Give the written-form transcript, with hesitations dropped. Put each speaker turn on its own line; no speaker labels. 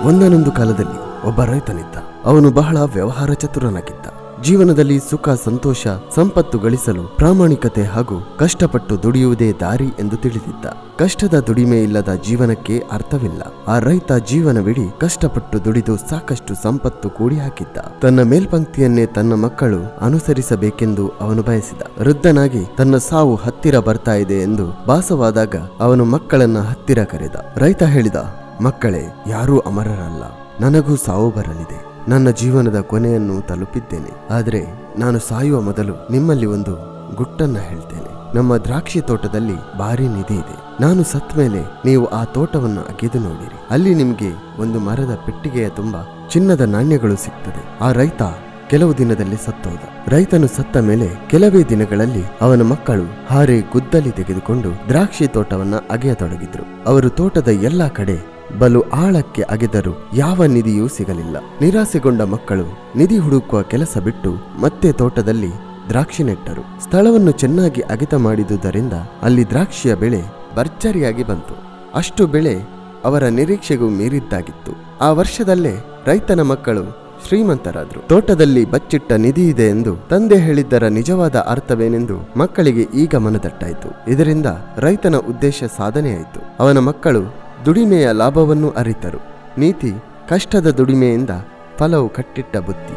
ಒಂದನೊಂದು ಕಾಲದಲ್ಲಿ ಒಬ್ಬ ರೈತನಿದ್ದ. ಅವನು ಬಹಳ ವ್ಯವಹಾರ ಚತುರನಾಗಿದ್ದ. ಜೀವನದಲ್ಲಿ ಸುಖ, ಸಂತೋಷ, ಸಂಪತ್ತು ಗಳಿಸಲು ಪ್ರಾಮಾಣಿಕತೆ ಹಾಗೂ ಕಷ್ಟಪಟ್ಟು ದುಡಿಯುವುದೇ ದಾರಿ ಎಂದು ತಿಳಿದಿದ್ದ. ಕಷ್ಟದ ದುಡಿಮೆ ಇಲ್ಲದ ಜೀವನಕ್ಕೆ ಅರ್ಥವಿಲ್ಲ. ಆ ರೈತ ಜೀವನವಿಡೀ ಕಷ್ಟಪಟ್ಟು ದುಡಿದು ಸಾಕಷ್ಟು ಸಂಪತ್ತು ಕೂಡಿ ಹಾಕಿದ್ದ. ತನ್ನ ಮೇಲ್ಪಂಕ್ತಿಯನ್ನೇ ತನ್ನ ಮಕ್ಕಳು ಅನುಸರಿಸಬೇಕೆಂದು ಅವನು ಬಯಸಿದ. ವೃದ್ಧನಾಗಿ ತನ್ನ ಸಾವು ಹತ್ತಿರ ಬರ್ತಾ ಇದೆ ಎಂದು ಭಾಸವಾದಾಗ ಅವನು ಮಕ್ಕಳನ್ನ ಹತ್ತಿರ ಕರೆದ. ರೈತ ಹೇಳಿದ, ಮಕ್ಕಳೇ, ಯಾರೂ ಅಮರರಲ್ಲ. ನನಗೂ ಸಾವು ಬರಲಿದೆ. ನನ್ನ ಜೀವನದ ಕೊನೆಯನ್ನು ತಲುಪಿದ್ದೇನೆ. ಆದರೆ ನಾನು ಸಾಯುವ ಮೊದಲು ನಿಮ್ಮಲ್ಲಿ ಒಂದು ಗುಟ್ಟನ್ನ ಹೇಳ್ತೇನೆ. ನಮ್ಮ ದ್ರಾಕ್ಷಿ ತೋಟದಲ್ಲಿ ಭಾರಿ ನಿಧಿ ಇದೆ. ನಾನು ಸತ್ತ ಮೇಲೆ ನೀವು ಆ ತೋಟವನ್ನು ಅಗೆದು ನೋಡಿರಿ. ಅಲ್ಲಿ ನಿಮ್ಗೆ ಒಂದು ಮರದ ಪೆಟ್ಟಿಗೆಯ ತುಂಬ ಚಿನ್ನದ ನಾಣ್ಯಗಳು ಸಿಗ್ತದೆ. ಆ ರೈತ ಕೆಲವು ದಿನದಲ್ಲಿ ಸತ್ತೋದ. ರೈತನು ಸತ್ತ ಮೇಲೆ ಕೆಲವೇ ದಿನಗಳಲ್ಲಿ ಅವನ ಮಕ್ಕಳು ಹಾರೆ ಗುದ್ದಲಿ ತೆಗೆದುಕೊಂಡು ದ್ರಾಕ್ಷಿ ತೋಟವನ್ನ ಅಗೆಯತೊಡಗಿದ್ರು. ಅವರು ತೋಟದ ಎಲ್ಲಾ ಕಡೆ ಬಲು ಆಳಕ್ಕೆ ಅಗೆದರೂ ಯಾವ ನಿಧಿಯೂ ಸಿಗಲಿಲ್ಲ. ನಿರಾಸೆಗೊಂಡ ಮಕ್ಕಳು ನಿಧಿ ಹುಡುಕುವ ಕೆಲಸ ಬಿಟ್ಟು ಮತ್ತೆ ತೋಟದಲ್ಲಿ ದ್ರಾಕ್ಷಿ ನೆಟ್ಟರು. ಸ್ಥಳವನ್ನು ಚೆನ್ನಾಗಿ ಅಗೆತ ಮಾಡಿದುದರಿಂದ ಅಲ್ಲಿ ದ್ರಾಕ್ಷಿಯ ಬೆಳೆ ಭರ್ಜರಿಯಾಗಿ ಬಂತು. ಅಷ್ಟು ಬೆಳೆ ಅವರ ನಿರೀಕ್ಷೆಗೂ ಮೀರಿದ್ದಾಗಿತ್ತು. ಆ ವರ್ಷದಲ್ಲೇ ರೈತನ ಮಕ್ಕಳು ಶ್ರೀಮಂತರಾದ್ರು. ತೋಟದಲ್ಲಿ ಬಚ್ಚಿಟ್ಟ ನಿಧಿ ಇದೆ ಎಂದು ತಂದೆ ಹೇಳಿದ್ದರ ನಿಜವಾದ ಅರ್ಥವೇನೆಂದು ಮಕ್ಕಳಿಗೆ ಈಗ ಮನದಟ್ಟಾಯಿತು. ಇದರಿಂದ ರೈತನ ಉದ್ದೇಶ ಸಾಧನೆಯಾಯಿತು. ಅವನ ಮಕ್ಕಳು ದುಡಿಮೆಯ ಲಾಭವನ್ನು ಅರಿತರು. ನೀತಿ: ಕಷ್ಟದ ದುಡಿಮೆಯಿಂದ ಫಲವು ಕಟ್ಟಿಟ್ಟ ಬುತ್ತಿ.